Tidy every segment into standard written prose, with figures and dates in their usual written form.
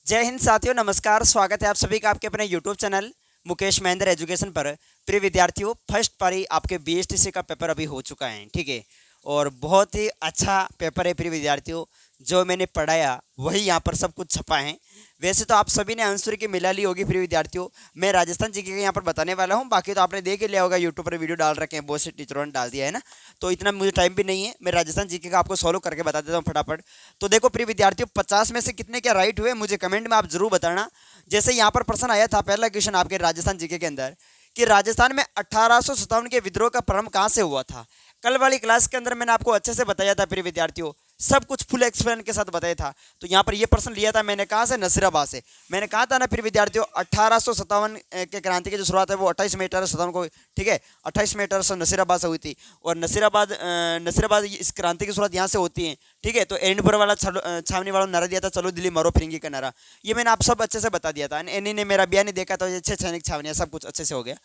जय हिंद साथियों, नमस्कार। स्वागत है आप सभी का आपके अपने YouTube channel Mukesh Mahendra education पर। प्रिय विद्यार्थियों, फर्स्ट पारी आपके बीएसटीसी का पेपर अभी हो चुका है, ठीक है। और बहुत ही अच्छा पेपर है प्रिय विद्यार्थियों। जो मैंने पढ़ाया वही यहाँ पर सब कुछ छपा है। वैसे तो आप सभी ने आंसर की मिला ली होगी प्रिय विद्यार्थियों। मैं राजस्थान जीके का यहाँ पर बताने वाला हूँ, बाकी तो आपने देख ही लिया होगा, यूट्यूब पर वीडियो डाल रखे हैं, बहुत से टीचरों ने डाल दिया है ना। तो इतना मुझे टाइम भी नहीं है, मैं राजस्थान जीके का आपको सॉल्व करके बता देता हूँ फटाफट। तो देखो प्रिय विद्यार्थियों, 50 में से कितने क्या राइट हुए मुझे कमेंट में आप जरूर बताना। जैसे यहाँ पर प्रश्न आया था, पहला क्वेश्चन आपके राजस्थान जीके के अंदर कि राजस्थान में 1857 के विद्रोह का प्रारंभ कहाँ से हुआ था। कल वाली क्लास के अंदर मैंने आपको अच्छे से बताया था प्रिय विद्यार्थियों, सब कुछ फुल एक्सप्लेन के साथ बताया था। तो यहाँ पर ये प्रश्न लिया था मैंने, कहाँ से? नसीराबाद से। मैंने कहा था ना प्रिय विद्यार्थियों, 1857 के क्रांति की जो शुरुआत है वो 28 मई 1857 को, ठीक है, 28 मई 1800 नसीराबाद से हुई थी। और नसीराबाद इस क्रांति की शुरुआत यहाँ से होती है, ठीक है। तो एंडपुर वाला छावनी वाला नारा दिया था, चलो दिल्ली मारो फिरंगी का नारा, ये मैंने आप सब अच्छे से बता दिया था। एनी ने मेरा बयान नहीं देखा तो अच्छे सैनिक छावनियाँ सब कुछ अच्छे से हो गया।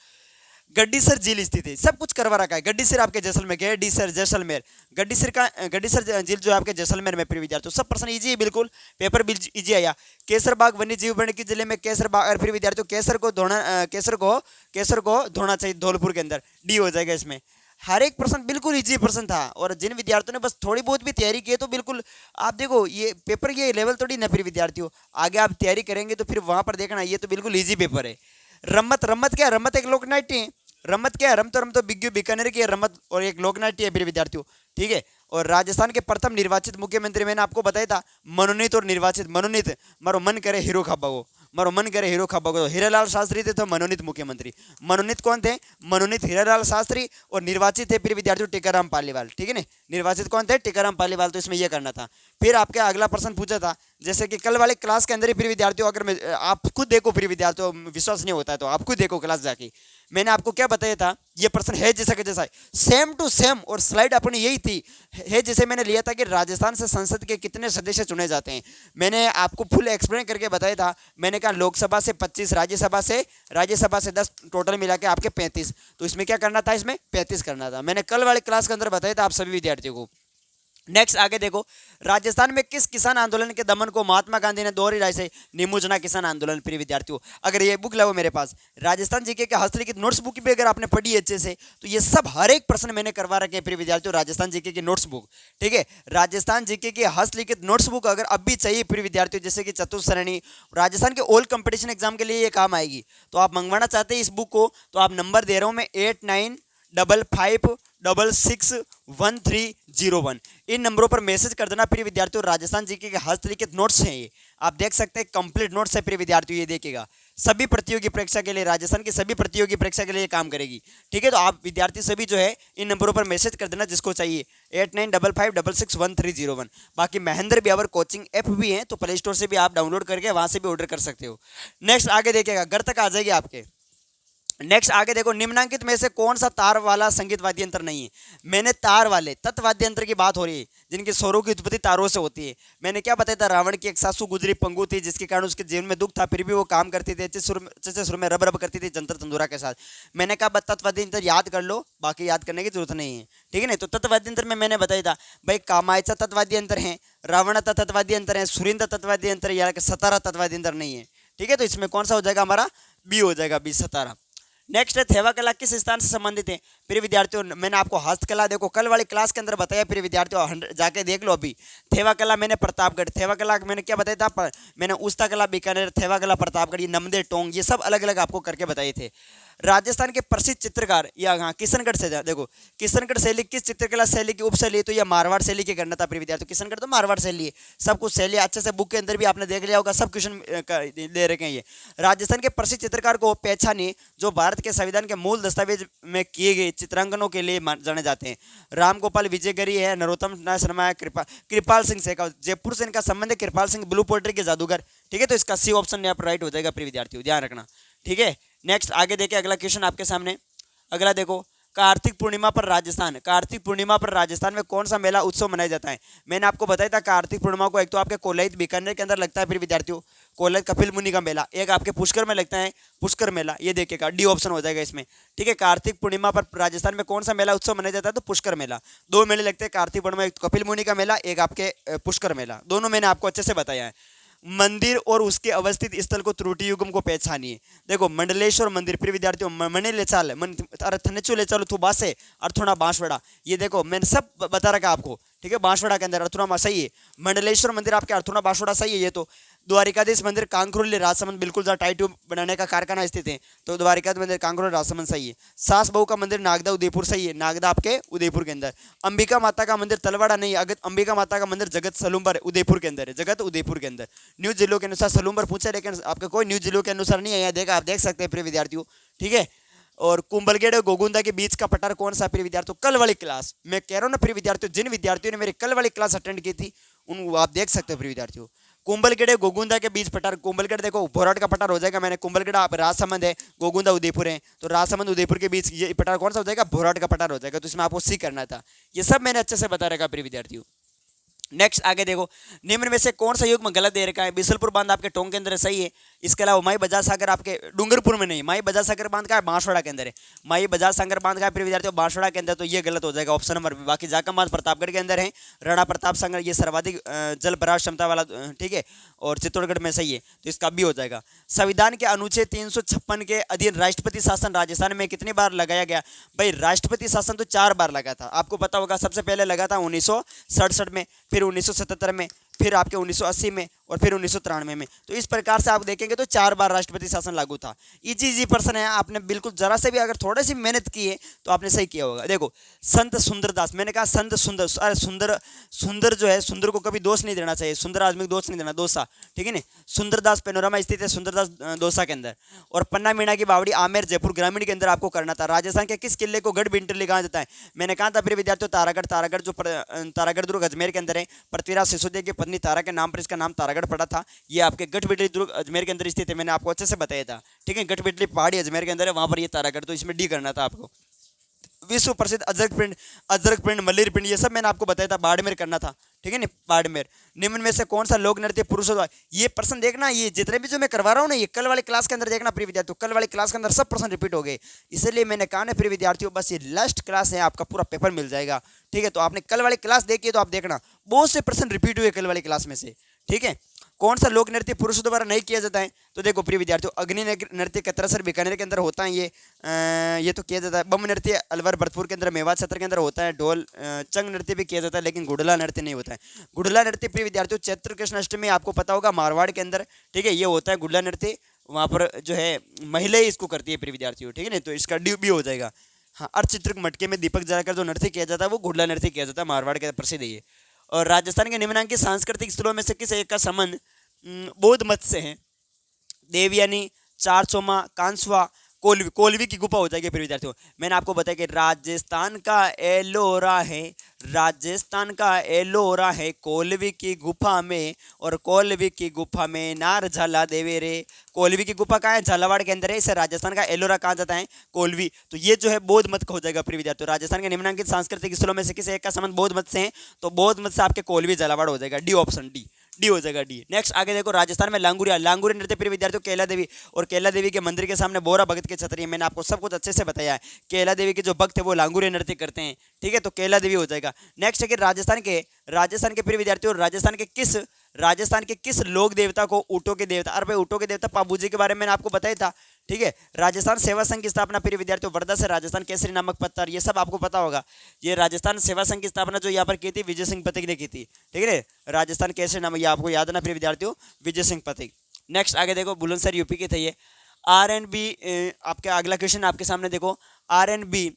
गड्डीसर झील स्थित है, सब कुछ करवा रखा है। गड्डीसर आपके जैसलमेर, गड्डीसर जैसलमेर, गड्डीसर झील जो है आपके जैसलमेर में प्रिय विद्यार्थियों। सब प्रश्न इजी है, बिल्कुल पेपर भी इजी आया। केसर बाग वन्य जीव वर्ण के जिले में केसर बाग, और प्रिय विद्यार्थियों केसर को धोना चाहिए धौलपुर के अंदर, डी हो जाएगा इसमें। हर एक प्रश्न बिल्कुल इजी प्रश्न था, और जिन विद्यार्थियों ने बस थोड़ी बहुत भी तैयारी की है तो बिल्कुल आप देखो, ये पेपर ये लेवल थोड़ी ना प्रिय विद्यार्थियों, आगे आप तैयारी करेंगे तो फिर वहां पर देखना, ये तो बिल्कुल इजी पेपर है। रम्मत क्या है? रम्मत एक लोक नाट्य है। रम्मत क्या है? रम तो बिग्गू बीकानेर की है रम्मत, और एक लोक नाट्य है प्रिय विद्यार्थियों, ठीक है। और राजस्थान के प्रथम निर्वाचित मुख्यमंत्री मैंने आपको बताया था, मनोनीत और निर्वाचित। मनोनीत मारो मन करे हीरो खाबागो, मारो मन करे हीरो खाबागो। हीरालाल शास्त्री थे तो मनोनीत मुख्यमंत्री। मनोनीत कौन थे? मनोनीत हीरालाल शास्त्री। और निर्वाचित थे प्रिय विद्यार्थियों टीकाराम पालीवाल, ठीक है ना। निर्वाचित कौन थे? टीकाराम पालीवाल। तो इसमें यह करना था। फिर आपके अगला प्रश्न पूछा था, जैसे कि कल वाले क्लास के अंदर ही प्रिय विद्यार्थियों, अगर मैं आप खुद देखो प्रिय विद्यार्थियों, विश्वास नहीं होता है तो आप खुद देखो क्लास जाके, मैंने आपको क्या बताया था, ये प्रश्न है जैसा कि जैसा है, सेम टू सेम। और स्लाइड अपनी यही थी, है जैसे मैंने लिया था कि राजस्थान से संसद के कितने सदस्य चुने जाते हैं, मैंने आपको फुल एक्सप्लेन करके बताया था। मैंने कहा लोकसभा से 25, राज्यसभा से 10, टोटल मिला के आपके 35। तो इसमें क्या करना था? इसमें 35 करना था। मैंने कल वाले क्लास के अंदर बताया था आप सभी विद्यार्थियों को। नेक्स्ट आगे देखो, राजस्थान में किस किसान आंदोलन के दमन को महात्मा गांधी ने दोहरी राय से निमुजना किसान आंदोलन। प्रिय विद्यार्थियों, अगर ये बुक लाओ मेरे पास, राजस्थान जीके के हस्तलिखित नोट्स बुक भी अगर आपने पढ़ी अच्छे से, तो ये सब हर एक प्रश्न मैंने करवा रखे हैं प्रिय विद्यार्थियों, राजस्थान जीके की नोट्स बुक, ठीक है। राजस्थान जीके की हस्तलिखित नोट्स बुक अगर अब भी चाहिए प्रिय विद्यार्थियों, जैसे कि चतुश्रेणी, राजस्थान के ऑल कंपटीशन एग्जाम के लिए ये काम आएगी, तो आप मंगवाना चाहते हैं इस बुक को, तो आप नंबर दे रहा हूँ मैं 8955661301। इन नंबरों पर मैसेज कर देना प्रिय विद्यार्थियों। राजस्थान जीके के हस्तलिखित नोट्स हैं ये, आप देख सकते हैं, कंप्लीट नोट्स है प्रिय विद्यार्थियों। ये देखिएगा, सभी प्रतियोगी परीक्षा के लिए, राजस्थान की सभी प्रतियोगी परीक्षा के लिए काम करेगी, ठीक है। तो आप विद्यार्थी सभी जो है इन नंबरों पर मैसेज कर देना जिसको चाहिए, 8955661301। बाकी महेंद्र ब्यावर कोचिंग ऐप भी है, तो प्ले स्टोर से भी आप डाउनलोड करके वहां से भी ऑर्डर कर सकते हो। नेक्स्ट आगे देखिएगा, घर तक आ जाएगी आपके। नेक्स्ट आगे देखो, निम्नांकित में से कौन सा तार वाला संगीत वाद्य यंत्र नहीं है। मैंने तार वाले तत्वाद्य यंत्र की बात हो रही है, जिनके स्वरों की उत्पत्ति तारों से होती है। मैंने क्या बताया था, रावण की एक सासू गुजरी पंगु थी, जिसके कारण उसके जीवन में दुख था, फिर भी वो काम करती थी, अच्छे सुर में रब रब करती थी जंतर तंदुरा के साथ। मैंने कहा तत्वाद्य यंत्र याद कर लो, बाकी याद करने की जरूरत नहीं है, ठीक है ना। तो तत्वाद्य यंत्र में मैंने बताया था भाई, कामायचा तत्वाद्य यंत्र है, रावण तत्वाद्य यंत्र है, सुरिंद तत्वाद्य यंत्र या सतारा तत्वाद्य यंत्र नहीं है, ठीक है। तो इसमें कौन सा हो जाएगा हमारा? बी हो जाएगा, बी सतारा। नेक्स्ट है, थेवा कला किस स्थान से संबंधित है। प्रिय विद्यार्थियों, मैंने आपको हस्तकला देखो कल वाली क्लास के अंदर बताया प्रिय विद्यार्थियों, जाके देख लो अभी। थेवा कला मैंने प्रतापगढ़, थेवा कला मैंने क्या बताया था, मैंने उस्ता कला बीकानेर, थेवा कला प्रतापगढ़, ये नमदे टोंग, ये सब अलग अलग आपको करके बताए थे। राजस्थान के प्रसिद्ध चित्रकार या हाँ किशनगढ़ से देखो, किशनगढ़ शैली किस चित्रकला शैली की उपशैली है, तो यह मारवाड़ शैली की करना था प्रिय विद्यार्थियों। किशनगढ़ तो मारवाड़ शैली है, सब कुछ शैली अच्छे से बुक के अंदर भी आपने देख लिया होगा, सब क्वेश्चन दे रखे हैं ये। राजस्थान के प्रसिद्ध चित्रकार को पहचानिए जो भारत के संविधान के मूल दस्तावेज में किए गए चित्रांकनों के लिए जाने जाते हैं। राम गोपाल विजयगरी है, नरोत्तम नाथ शर्मा है, कृपाल सिंह से, जयपुर से इनका संबंध है। कृपाल सिंह ब्लू पोएट्री के जादूगर, ठीक है। तो इसका सी ऑप्शन यहाँ पर राइट हो जाएगा प्रिय विद्यार्थियों, ध्यान रखना, ठीक है। नेक्स्ट आगे देखिए, अगला क्वेश्चन आपके सामने। अगला देखो, कार्तिक पूर्णिमा पर राजस्थान में कौन सा मेला उत्सव मनाया जाता है। मैंने आपको बताया था कार्तिक पूर्णिमा को एक तो आपके कोलायत बीकानेर के अंदर लगता है प्रिय विद्यार्थियों, कोलायत कपिल मुनि का मेला, एक आपके पुष्कर में लगता है पुष्कर मेला, ये देखिएगा डी ऑप्शन हो जाएगा इसमें, ठीक है। कार्तिक पूर्णिमा पर राजस्थान में कौन सा मेला उत्सव मनाया जाता है, तो पुष्कर मेला। दो मेले लगते हैं कार्तिक पूर्णिमा, एक कपिल मुनि का मेला, एक आपके पुष्कर मेला, दोनों मैंने आपको अच्छे से बताया है। मंदिर और उसके अवस्थित स्थल को त्रुटि युग्म को पहचानिए। देखो मंडलेश्वर मंदिर प्रिय विद्यार्थियों, मने ले चाल मन अरे थनेचो ले चालो तू बासे अर्थुणा बांसवाड़ा, ये देखो मैंने सब बता रखा आपको, ठीक है। बांसवाड़ा के अंदर अर्थुणा में सही है, मंडलेश्वर मंदिर आपके अर्थुणा बांसवाड़ा सही है। ये तो द्वारिकाधीश मंदिर कांकरोली राजसमंद बिल्कुल जहाँ टाई ट्यूब बनाने का कारखाना स्थित है, तो द्वारिकाधीश मंदिर कांकरोली राजसमंद सही है। सास बहू का मंदिर नागदा उदयपुर सही है, नागदा आपके उदयपुर के अंदर। अंबिका माता का मंदिर तलवाड़ा नहीं, अगर अंबिका माता का मंदिर जगत सलूम्बर उदयपुर के अंदर है, जगत उदयपुर के अंदर। न्यूज जिलों के अनुसार सलूम्बर पूछा, लेकिन आपके कोई न्यूज जिलों के अनुसार नहीं है, यहाँ देखा आप देख सकते हैं प्रिय विद्यार्थियों, ठीक है। और कुंभलगढ़ और गोगुंदा के बीच का पठार कौन सा प्रिय विद्यार्थियों? कल वाली क्लास मैं कह रहा हूँ ना प्रिय विद्यार्थियों, जिन विद्यार्थियों ने मेरी कल वाली क्लास अटेंड की थी उन आप देख सकते हो प्रिय विद्यार्थियों। कुंभलगढ़ गोगुंदा के बीच पठार, कुंभलगढ़ देखो भोराट का पठार हो जाएगा, मैंने कुंभलगढ़ आप राजसमंद है, गोगुंदा उदयपुर है, तो राजसमंद उदयपुर के बीच ये पठार कौन सा हो जाएगा? भोराट का पठार हो जाएगा। तो इसमें आपको सी करना था, ये सब मैंने अच्छे से बता रखा प्रिय विद्यार्थियों। नेक्स्ट आगे देखो, निम्न में से कौन सा युग्म गलत दे रखा है? बिसलपुर बांध आपके टोंक के अंदर है, सही है। इसके अलावा माई बजाज सागर आपके डूंगरपुर में नहीं, माई बजाज सागर बांध का है बांसवाड़ा के अंदर है, माई बजाज सागर बांध का है प्रिय विद्यार्थियों बांसवाड़ा के अंदर, तो ये गलत हो जाएगा ऑप्शन नंबर बी। बाकी जाकम बांध प्रतापगढ़ के अंदर है, राणा प्रताप सागर ये सर्वाधिक जल भराव क्षमता वाला, ठीक है, और चित्तौड़गढ़ में सही है, तो इसका भी हो जाएगा। संविधान के अनुच्छेद 356 के अधीन राष्ट्रपति शासन राजस्थान में कितनी बार लगाया गया? भाई राष्ट्रपति शासन तो 4 बार लगा था, आपको पता होगा। सबसे पहले लगा था 1967 में, फिर 1977 में, फिर आपके 1980 में और फिर 1993 में। तो इस प्रकार से आप देखेंगे तो 4 बार राष्ट्रपति शासन लागू था। इजी प्रश्न है, आपने बिल्कुल जरा से भी अगर थोड़ी सी मेहनत की है तो आपने सही किया होगा। देखो संत सुंदरदास, मैंने कहा संत सुंदर, अरे सुंदर, सुंदर जो है सुंदर को कभी दोष नहीं देना चाहिए, सुंदर आदमी को दोष नहीं देना, दोसा, ठीक है ना। सुंदरदास पेनोरमा स्थित है सुंदरदास दोसा के अंदर। और पन्ना मीणा की बावड़ी आमेर जयपुर ग्रामीण के अंदर आपको करना था। राजस्थान के किस किले को गढ़ बिंटली कहा जाता है? मैंने कहा था प्रिय विद्यार्थियों तारागढ़, तारागढ़ जो तारागढ़ दुर्ग अजमेर के अंदर है, पृथ्वीराज सिसोदिया की पत्नी तारा के नाम पर इसका नाम तारागढ़ पड़ा था। ये आपके गढ़बिटली दुर्ग अजमेर के अंदर स्थित है, मैंने आपको अच्छे से बताया था, ठीक है। गढ़बिटली पहाड़ी अजमेर के अंदर है, वहां पर ये तारागढ़, तो इसमें डी करना था आपको। विश्व प्रसिद्ध अजरक पिंड मल्लीर पिंड ये सब मैंने आपको बताया था, बाड़मेर करना था, ठीक है ना, बाड़मेर। निम्न में से कौन सा लोक नृत्य पुरुषों द्वारा? ये प्रश्न देखना, ये जितने भी जो मैं करवा रहा हूँ ना, ये कल वाली क्लास के अंदर देखना प्रिय विद्यार्थियों, कल वाली क्लास के अंदर सब प्रश्न रिपीट हो गए, इसलिए मैंने कहा ना प्रिय विद्यार्थियों बस ये लास्ट क्लास है, आपका पूरा पेपर मिल जाएगा, ठीक है। तो आपने कल वाली क्लास देखी है तो आप देखना बहुत से प्रश्न रिपीट हुए कल वाली क्लास में से, ठीक है। कौन सा लोक नृत्य पुरुषों द्वारा नहीं किया जाता है? तो देखो प्रिय विद्यार्थियों अग्नि नृत्य कतरसर बीकानेर के अंदर होता है, ये तो किया जाता है। बम नृत्य अलवर भरतपुर के अंदर मेवात क्षेत्र के अंदर होता है। ढोल चंग नृत्य भी किया जाता है, लेकिन गुड़ला नृत्य नहीं होता है। गुड़ला नृत्य प्रिय विद्यार्थियों चैत्र कृष्ण अष्टमी आपको पता होगा मारवाड़ के अंदर, ठीक है, ये होता है गुड़ला नृत्य, वहाँ पर जो है महिलाएं इसको करती है प्रिय विद्यार्थियों, ठीक है ना, तो इसका ड्यू भी हो जाएगा। हाँ, अर्धचित्रक मटके में दीपक जलाकर जो नृत्य किया जाता है वो गुड़ला नृत्य किया जाता है, मारवाड़ के प्रसिद्ध है ये। और राजस्थान के निम्नलिखित सांस्कृतिक स्थलों में से किस एक का संबंध बौद्ध मत से है? देवयानी, चारसोमा, कांसवा, कोलवी, कोलवी की गुफा हो जाएगी फिर विद्यार्थियों। मैंने आपको बताया कि राजस्थान का एलोरा है, राजस्थान का एलोरा है कोलवी की गुफा में, और कोलवी की गुफा में नार झाला देवे रे। कोलवी की गुफा कहाँ है? झालावाड़ के अंदर है, इसे राजस्थान का एलोरा कहा जाता है, कोलवी। तो ये जो है बौद्ध मत का हो जाएगा प्रिय विद्यार्थियों। राजस्थान के निम्नलिखित सांस्कृतिक स्थलों में से किसी एक का संबंध बौद्ध मत से है, तो बौद्ध मत से आपके कोलवी झालावाड़ हो जाएगा, डी ऑप्शन, डी हो जाएगा, डी। नेक्स्ट आगे देखो, राजस्थान में लांगुरिया, लांगुरी नृत्य प्रिय विद्यार्थियों कैला देवी, और कैला देवी के मंदिर के सामने बोरा भगत के छतरी है, मैंने आपको सब कुछ अच्छे से बताया है। कैला देवी के जो भक्त है वो लांगुरी नृत्य करते हैं, ठीक है, तो कैला देवी हो जाएगा। नेक्स्ट है कि राजस्थान के प्रिय विद्यार्थियों राजस्थान के किस लोक देवता को ऊँटों के देवता, अरे भाई ऊँटों के देवता पाबूजी के बारे में मैंने आपको बताया था, ठीक है। राजस्थान सेवा संघ की स्थापना प्रिय विद्यार्थियों वर्धा से राजस्थान केसरी नामक पत्थर, ये सब आपको पता होगा। ये राजस्थान सेवा संघ की स्थापना जो यहाँ पर की थी विजय सिंह पथिक ने की थी, ठीक है। राजस्थान केसरी नामक, ये आपको याद है ना प्रिय विद्यार्थियों, विजय सिंह पथिक। नेक्स्ट आगे देखो, बुलंदशहर यूपी के थे ये। RNB आपका अगला क्वेश्चन आपके सामने देखो, RNB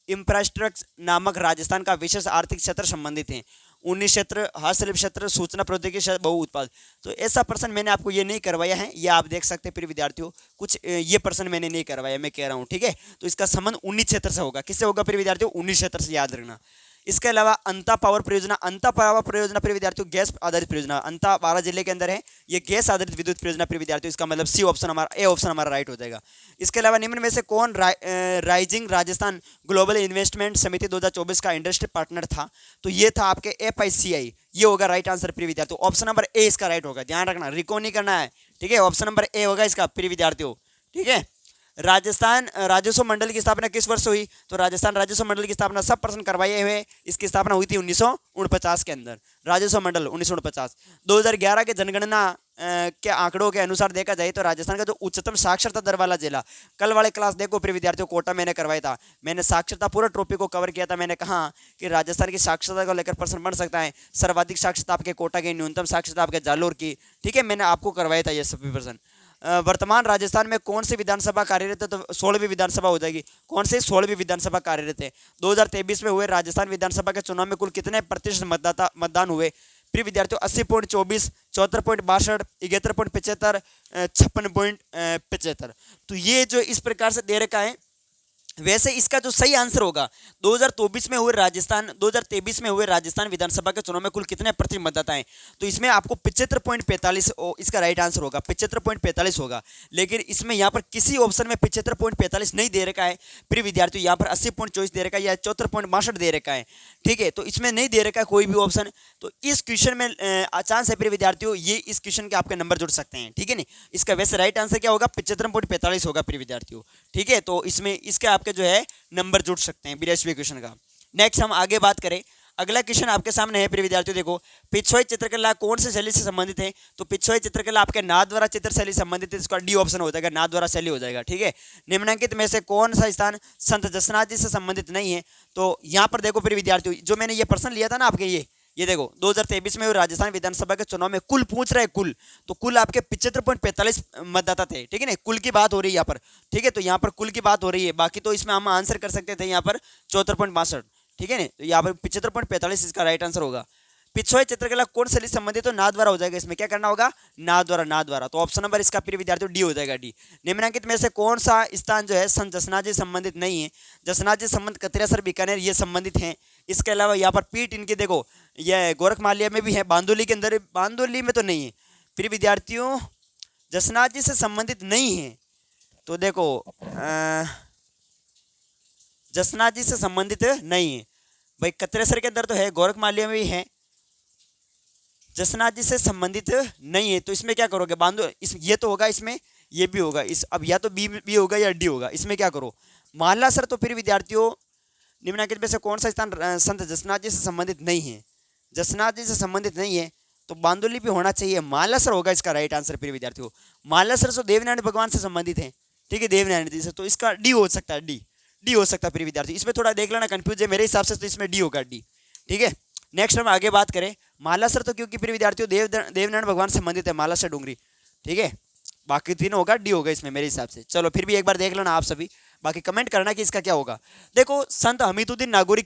इंफ्रास्ट्रक्चर नामक राजस्थान का विशेष आर्थिक क्षेत्र संबंधित है। 19 क्षेत्र, हस्तशिल्प क्षेत्र, सूचना प्रौद्योगिकी क्षेत्र, बहु उत्पाद। तो ऐसा प्रश्न मैंने आपको ये नहीं करवाया है, ये आप देख सकते हैं प्रिय विद्यार्थियों, कुछ ये प्रश्न मैंने नहीं करवाया, मैं कह रहा हूँ, ठीक है। तो इसका संबंध 19 क्षेत्र से होगा, किससे होगा प्रिय विद्यार्थियों? 19 क्षेत्र से, याद रखना। इसके अलावा अंता पावर परियोजना, अंता पावर परियोजना प्रिय विद्यार्थियों गैस आधारित परियोजना, अंता 12 जिले के अंदर है, ये गैस आधारित विद्युत परियोजना प्रिय विद्यार्थियों, इसका मतलब सी ऑप्शन हमारा, ए ऑप्शन हमारा राइट हो जाएगा। इसके अलावा निम्न में से कौन राइजिंग राजस्थान ग्लोबल इन्वेस्टमेंट समिति 2024 का इंडस्ट्री पार्टनर था? तो ये था आपके FICI, ये होगा राइट आंसर प्रिय विद्यार्थियों, ऑप्शन नंबर ए इसका राइट होगा, ध्यान रखना, रिको नहीं करना है, ठीक है, ऑप्शन नंबर ए होगा इसका प्रिय विद्यार्थियों, ठीक है। राजस्थान राजस्व मंडल की स्थापना किस वर्ष हुई? तो राजस्थान राजस्व मंडल की स्थापना सब प्रश्न करवाए हुए, इसकी स्थापना हुई थी 1949 के अंदर, राजस्व मंडल 1949। 2011 के जनगणना के आंकड़ों के अनुसार देखा जाए तो राजस्थान का जो उच्चतम साक्षरता दर वाला जिला, कल वाले क्लास देखो प्रिय विद्यार्थियों, कोटा मैंने करवाया था, मैंने साक्षरता पूरा टॉपिक को कवर किया था। मैंने कहा कि राजस्थान की साक्षरता को लेकर प्रश्न बन सकता है, सर्वाधिक साक्षरता आपके कोटा की, न्यूनतम साक्षरता आपके जालोर की, ठीक है, मैंने आपको करवाया था ये सभी प्रश्न। वर्तमान राजस्थान में कौन सी विधानसभा कार्यरत है, तो 16वीं विधानसभा हो जाएगी। कौन सी 16वीं विधानसभा कार्यरत है। 2023 में हुए राजस्थान विधानसभा के चुनाव में कुल कितने प्रतिशत मतदान हुए प्रिय विद्यार्थियों? 80.24, 74.62, 71.75, 56.75। तो ये जो इस प्रकार से दे रखा है, वैसे इसका जो सही आंसर होगा 2023 में हुए राजस्थान विधानसभा के चुनाव में कुल कितने प्रतिशत मतदाता हैं, तो इसमें आपको 75.45 इसका राइट आंसर होगा, 75.45 होगा। लेकिन इसमें यहाँ पर किसी ऑप्शन में 75.45 नहीं दे रखा है प्रिय विद्यार्थियों, यहाँ पर 80.24 दे रखा है या 74.62 दे रखा है, ठीक है। तो इसमें नहीं दे रखा है कोई भी ऑप्शन, तो इस क्वेश्चन में चांस है प्रिय विद्यार्थियों, ये इस क्वेश्चन के आपके नंबर जुड़ सकते हैं, ठीक है नहीं। इसका वैसे राइट आंसर क्या होगा? 75.45 होगा प्रिय विद्यार्थियों, ठीक है। तो इसमें इसके आपके जो है नंबर जुड़ सकते हैं 82वें क्वेश्चन का। नेक्स्ट हम आगे बात करें, अगला क्वेश्चन आपके सामने है प्रिय विद्यार्थियों, देखो पिछोई चित्रकला कौन से शैली से संबंधित है, तो पिछोई चित्रकला आपके नाथद्वारा चित्र शैली संबंधित है, इसका डी ऑप्शन हो जाएगा, नाथद्वारा शैली हो जाएगा, ठीक है। निम्नलिखित में से कौन सा स्थान संत जसनाथ जी से संबंधित नहीं है, तो यहाँ पर देखो प्रिय विद्यार्थियों, जो मैंने ये प्रश्न लिया था ना आपके, ये देखो 2023 में राजस्थान विधानसभा के चुनाव में कुल पूछ रहे कुल, तो कुल आपके 75.45 मतदाता थे, ठीक है ना, कुल की बात हो रही है यहाँ पर, ठीक है। तो यहाँ पर कुल की बात हो रही है, बाकी तो इसमें हम आंसर कर सकते थे यहाँ पर 74.62, ठीक है ना। तो यहाँ पर 75.45 इसका राइट आंसर होगा। पिछोई चित्रकला कौन शैली संबंधित, तो नाथद्वारा हो जाएगा, इसमें क्या करना होगा? नाथद्वारा। तो ऑप्शन नंबर इसका प्रिय विद्यार्थियों डी हो जाएगा, डी। निम्नलिखित में से कौन सा स्थान जो है संत जसनाथ जी संबंधित नहीं है, जसनाथ जी संबंध कतरेसर बीकानेर ये संबंधित हैं। इसके अलावा यहाँ पर पीठ इनकी देखो, यह गोरखमालिया में भी है, बांदोली के अंदर, बांदोली में तो नहीं है प्रिय विद्यार्थियों, जसनाथ जी से संबंधित नहीं है। तो देखो जसनाथ जी से संबंधित नहीं है भाई, कतरेसर के अंदर तो है, गोरखमालिया में भी है, जसनाथ जी से संबंधित नहीं है। तो इसमें क्या करोगे? ये तो होगा, इसमें ये भी होगा, इस अब या तो बी होगा या डी होगा, इसमें क्या करो? मालासर तो फिर विद्यार्थियों निम्नलिखित में से कौन सा स्थान संत जसनाथ जी से संबंधित नहीं है, जसनाथ जी से संबंधित नहीं है, तो बांदोली भी होना चाहिए, मालासर होगा इसका राइट आंसर प्रिय विद्यार्थियों। मालासर तो देवनारायण भगवान से संबंधित है, ठीक है, देवनारायण जी से, तो इसका डी हो सकता है, डी हो सकता है प्रिय विद्यार्थी। इसमें थोड़ा देख लेना, कंफ्यूज है मेरे हिसाब से, तो इसमें डी होगा, डी, ठीक है। नेक्स्ट हम आगे बात करें, मालासर तो क्योंकि प्रिय विद्यार्थियों देवनारायण भगवान से संबंधित है, मालासर डूंगरी, ठीक है, बाकी तीनों होगा, डी होगा इसमें मेरे हिसाब से। चलो फिर भी एक बार देख लेना आप सभी, बाकी कमेंट करना कि इसका क्या होगा। देखो संत हमीदुद्दीन नागौरी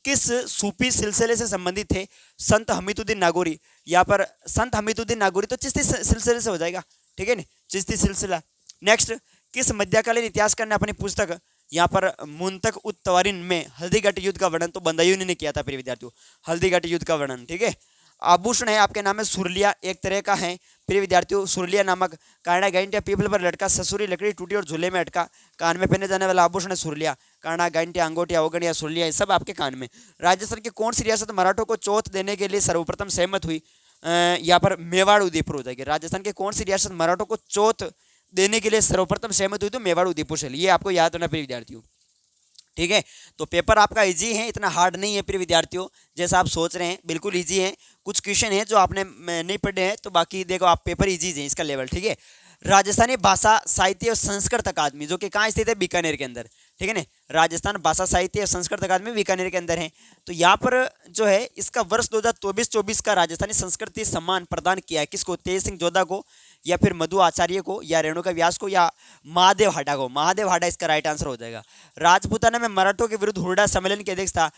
किस सूफी सिलसिले से संबंधित थे? संत हमीदुद्दीन नागौरी, यहाँ पर संत हमीदुद्दीन नागौरी तो चिश्ती सिलसिले से हो जाएगा, ठीक है नी, चिश्ती सिलसिला। नेक्स्ट, किस मध्यकालीन इतिहासकार ने अपनी पुस्तक यहाँ पर मुंतक उत तवारीन में हल्दीघाटी युद्ध का वर्णन, तो बंदायूनी ने किया था प्रिय विद्यार्थियों, हल्दीघाटी युद्ध का वर्णन, ठीक है। आभूषण है आपके नाम में सुरलिया, एक तरह का है प्रिय विद्यार्थियों, सुरलिया नामक कारणा गांठिया पीपल पर लटका, ससुरी लकड़ी टूटी और झूले में अटका, कान में पहने जाने वाला आभूषण है सुरलिया, कारणा गांठिया अंगोटिया ओगणिया सुरलिया, ये सब आपके कान में। राजस्थान की कौन सी रियासत मराठों को चौथ देने के लिए सर्वप्रथम सहमत हुई? यहाँ पर मेवाड़ उदयपुर हो जाएगी। राजस्थान की कौन सी रियासत मराठों को चौथ देने के लिए सर्वप्रथम सहमत हुई? तो मेवाड़ उदयपुर से, ये आपको याद होना प्रिय विद्यार्थियों, ठीक है। तो पेपर आपका इजी है, इतना हार्ड नहीं है प्रिय विद्यार्थियों जैसा आप सोच रहे हैं, बिल्कुल इजी है। कुछ क्वेश्चन है जो आपने नहीं पढ़े हैं, तो बाकी देखो आप पेपर इजी है इसका लेवल, ठीक है। राजस्थानी भाषा साहित्य और संस्कृत अकादमी, जो कि कहाँ स्थित है? बीकानेर के अंदर, ठीक है ना। राजस्थान भाषा साहित्य और संस्कृत अकादमी बीकानेर के अंदर है। तो यहाँ पर जो है इसका वर्ष 2024 का राजस्थानी संस्कृति सम्मान प्रदान किया है किसको? तेज सिंह जोधा को, या फिर मधु आचार्य को, या रेणुका व्यास को, या महादेव हाडा को? महादेव हाडा इसका राइट आंसर हो जाएगा। राजपूताना में मराठों के विरुद्ध हुरडा सम्मेलन की अध्यक्षता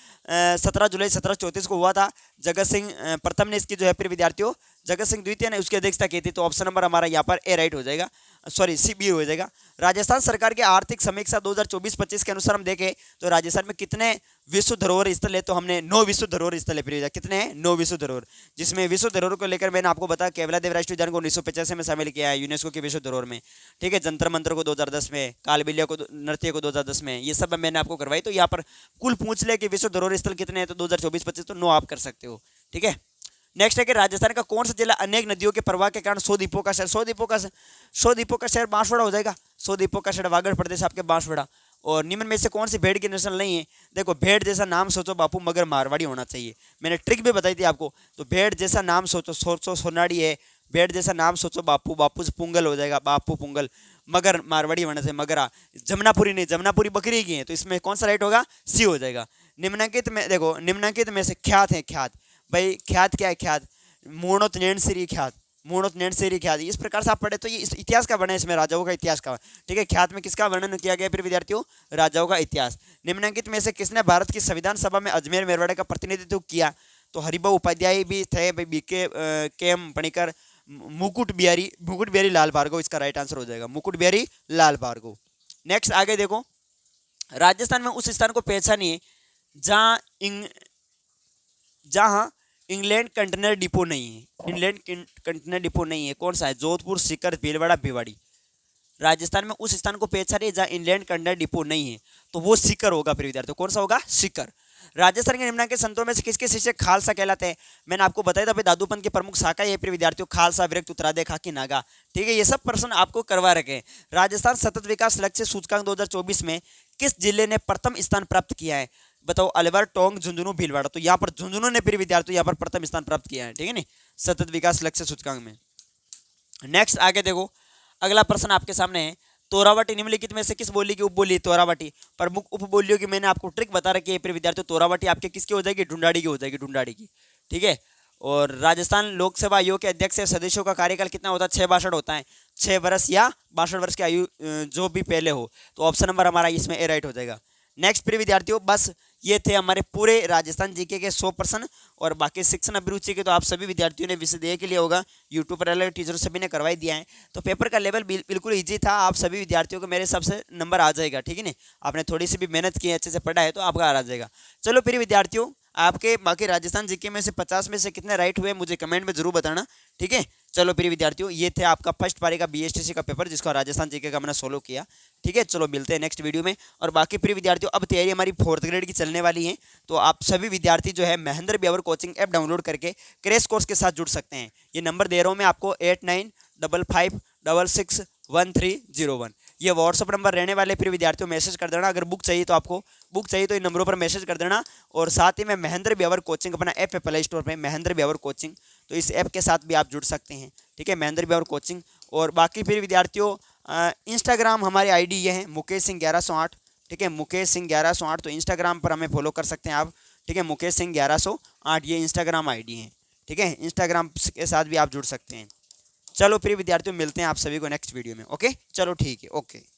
17 जुलाई 1734 को हुआ था। जगत सिंह प्रथम ने इसकी जो है प्रिय विद्यार्थियों, जगत सिंह द्वितीय ने उसकी अध्यक्षता की थी। तो ऑप्शन नंबर हमारा यहाँ पर ए राइट हो जाएगा, सॉरी सी बी हो जाएगा। राजस्थान सरकार के आर्थिक समीक्षा 2024-25 के अनुसार हम देखें तो राजस्थान में कितने विश्व धरोहर स्थल है? तो हमने 9 विश्व धरोहर स्थल है प्रिय, कितने हैं? 9 विश्व धरोहर, जिसमें विश्व धरोहर को लेकर मैंने आपको बताया केवलादेव राष्ट्रीय उद्यान को 1985 में शामिल किया है यूनेस्को की विश्व धरोहर में, ठीक है। जंतर मंतर को 2010 में, कालबिलिया को नृत्य को 2010 में, ये सब मैंने आपको करवाई। तो यहाँ पर कुल पूछ ले कि विश्व धरोहर स्थल कितने हैं, तो 2024-25 तो 9 आप कर सकते हो, ठीक है। नेक्स्ट है कि राजस्थान का कौन सा जिला अनेक नदियों के प्रवाह के कारण 100 द्वीपों का शहर, 100 द्वीपों का शहर बांसवाड़ा हो जाएगा। 100 द्वीपों का शहर वागड़ प्रदेश आपके बांसवाड़ा। और निम्न में से कौन सी भेड़ की नस्ल नहीं है? देखो भेड़ जैसा नाम सोचो बापू, मगर मारवाड़ी होना चाहिए। मैंने ट्रिक भी बताई थी आपको। तो भेड़ जैसा नाम सोचो, सोनाड़ी है, बेट जैसा नाम सोचो, बापू, बापू से पुंगल हो जाएगा, बापू पुंगल। मगर मारवाड़ी वर्ण से मगरा। जमनापुरी नहीं, जमनापुरी बकरी की है, तो इसमें कौन सा राइट होगा, सी हो जाएगा। निम्नलिखित में देखो, निम्नलिखित में से ख्यात है, ख्यात भाई ख्यात क्या है, ख्यात मूर्णोत नैणसीरी ख्यात, मूर्णोत नैणसीरी ख्यात, इस प्रकार से आप पढ़े तो ये इतिहास का वर्णन है, इसमें राजाओं का इतिहास का, ठीक है। ख्यात में किसका वर्णन किया गया फिर विद्यार्थियों, राजाओं का इतिहास। निम्नलिखित में से किसने भारत की संविधान सभा में अजमेर मेरवाड़े का प्रतिनिधित्व किया, तो हरिभाऊ उपाध्याय भी थे, बीके के एम पणिकर, मुकुट बिहारी लाल भार्गव इसका राइट आंसर हो जाएगा, मुकुट बिहारी लाल भार्गव। नेक्स्ट आगे देखो, राजस्थान में उस स्थान को पहचानिए जहां इंग्लैंड कंटेनर डिपो नहीं है, इंग्लैंड कंटेनर डिपो नहीं है, कौन सा है, जोधपुर, सीकर, भीलवाड़ा, भिवाड़ी। राजस्थान में उस स्थान को पहचानिए जहां इंग्लैंड कंटेनर डिपो नहीं है, तो वो सीकर होगा फिर विद्यार्थियों, कौन सा होगा, सीकर। राजस्थान के निम्नलिखित संतों में से किसके शिष्य खालसा कहलाते हैं, मैंने आपको बताया था भाई दादूपंथ की प्रमुख शाखा ये फिर विद्यार्थियों, खालसा, विरक्त, उत्तरादय, खाकी, नागा, ठीक है। ये सब प्रश्न आपको करवा रखे हैं। राजस्थान सतत विकास लक्ष्य सूचकांक 2024 में किस जिले ने प्रथम स्थान प्राप्त किया है, बताओ, अलवर, टोंक, झुंझुनू, भीलवाड़ा। तो यहाँ पर झुंझुनू ने फिर विद्यार्थियों यहाँ पर प्रथम स्थान प्राप्त किया है, ठीक है नी, सतत विकास लक्ष्य सूचकांक में। नेक्स्ट आगे देखो, अगला प्रश्न आपके सामने है, तोरावटी निम्नलिखित में से किस बोली की उपबोली, तोरावटी। प्रमुख उपबोलियों की मैंने आपको ट्रिक बता रखी है फिर विद्यार्थियों, तोरावटी आपके किसकी हो जाएगी, ढूंढाड़ी की हो जाएगी, ढूंढाड़ी की, ठीक है। और राजस्थान लोकसभा आयोग के अध्यक्ष या सदस्यों का कार्यकाल कितना होता है, 6 होता है, 6 वर्ष या 62 वर्ष की आयु जो भी पहले हो, तो ऑप्शन नंबर हमारा इसमें ए राइट हो जाएगा। नेक्स्ट फिर विद्यार्थियों, बस ये थे हमारे पूरे राजस्थान जीके के 100 प्रश्न, और बाकी शिक्षण अभिरुचि के तो आप सभी विद्यार्थियों ने विषय दिए के लिए होगा, यूट्यूब पर अलग टीचर सभी ने करवाई दिया है, तो पेपर का लेवल बिल्कुल ईजी था, आप सभी विद्यार्थियों को मेरे हिसाब से नंबर आ जाएगा, ठीक है ना। आपने थोड़ी सी भी मेहनत की, अच्छे से पढ़ा है तो आपका आ जाएगा। चलो फिर विद्यार्थियों, आपके बाकी राजस्थान जीके में से 50 में से कितने राइट हुए मुझे कमेंट में जरूर बताना, ठीक है। चलो फिर विद्यार्थियों, ये थे आपका फर्स्ट पारी का बीएसटीसी का पेपर, जिसको राजस्थान जीके का मैंने सोल्व किया, ठीक है। चलो मिलते हैं नेक्स्ट वीडियो में। और बाकी फिर विद्यार्थियों, अब तैयारी हमारी 4th ग्रेड की चलने वाली है, तो आप सभी विद्यार्थी जो है Mahendra Beawar coaching app download करके क्रैश कोर्स के साथ जुड़ सकते हैं। ये नंबर दे रहा हूँ मैं आपको, 8955661301, ये व्हाट्सअप नंबर रहने वाले। फिर विद्यार्थियों मैसेज कर देना, अगर बुक चाहिए तो आपको बुक चाहिए तो इन नंबरों पर मैसेज कर देना। और साथ ही में महेंद्र ब्यावर कोचिंग अपना ऐप है प्ले स्टोर पे, महेंद्र ब्यावर कोचिंग, तो इस ऐप के साथ भी आप जुड़ सकते हैं, ठीक है, महेंद्र ब्यावर कोचिंग। और बाकी फिर विद्यार्थियों, इंस्टाग्राम हमारी आईडी ये है, मुकेश सिंह 1108, ठीक है, मुकेश सिंह 1108, तो इंस्टाग्राम पर हमें फॉलो कर सकते हैं आप, ठीक है, मुकेश सिंह 1108 ये इंस्टाग्राम आईडी है, ठीक है, इंस्टाग्राम के साथ भी आप जुड़ सकते हैं। चलो फिर विद्यार्थियों, मिलते हैं आप सभी को नेक्स्ट वीडियो में, ओके, चलो ठीक है, ओके।